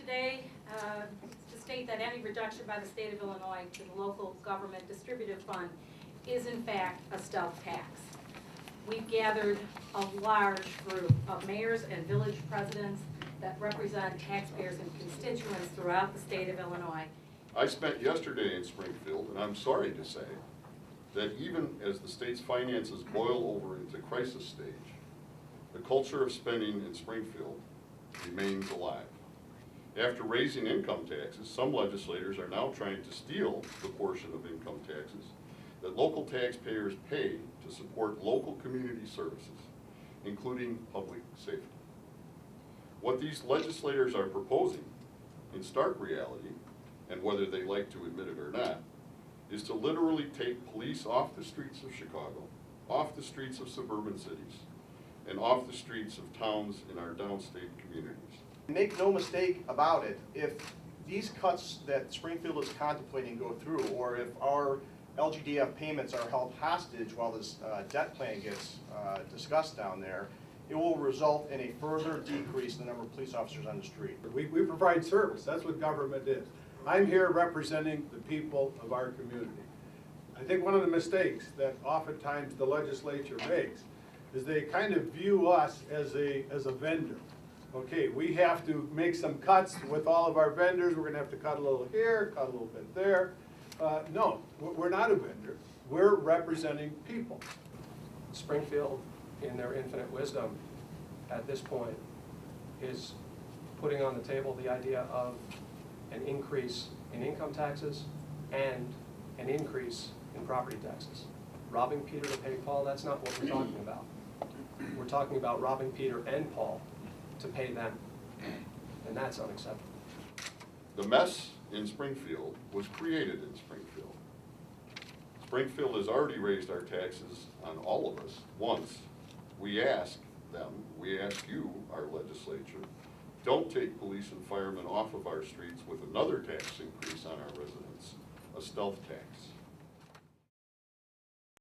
today to state that any reduction by the state of Illinois to the local government distributive fund is in fact a stealth tax. We've gathered a large group of mayors and village presidents that represent taxpayers and constituents throughout the state of Illinois. I spent yesterday in Springfield, and I'm sorry to say that even as the state's finances boil over into crisis stage, the culture of spending in Springfield remains alive. After raising income taxes, some legislators are now trying to steal the portion of income taxes that local taxpayers pay to support local community services, including public safety. What these legislators are proposing, in stark reality, and whether they like to admit it or not, is to literally take police off the streets of Chicago, off the streets of suburban cities, and off the streets of towns in our downstate communities. Make no mistake about it, if these cuts that Springfield is contemplating go through, or if our LGDF payments are held hostage while this debt plan gets discussed down there, it will result in a further decrease in the number of police officers on the street. We provide service. That's what government is. I'm here representing the people of our community. I think one of the mistakes that oftentimes the legislature makes is they kind of view us as a vendor. Okay, we have to make some cuts with all of our vendors. We're going to have to cut a little here, cut a little bit there. No, we're not a vendor. We're representing people. Springfield, in their infinite wisdom, at this point, is putting on the table the idea of an increase in income taxes and an increase in property taxes. Robbing Peter to pay Paul, that's not what we're talking about. We're talking about robbing Peter and Paul to pay them, and that's unacceptable. The mess in Springfield was created in Springfield. Springfield has already raised our taxes on all of us once. We ask them, we ask you, our legislature, don't take police and firemen off of our streets with another tax increase on our residents, a stealth tax.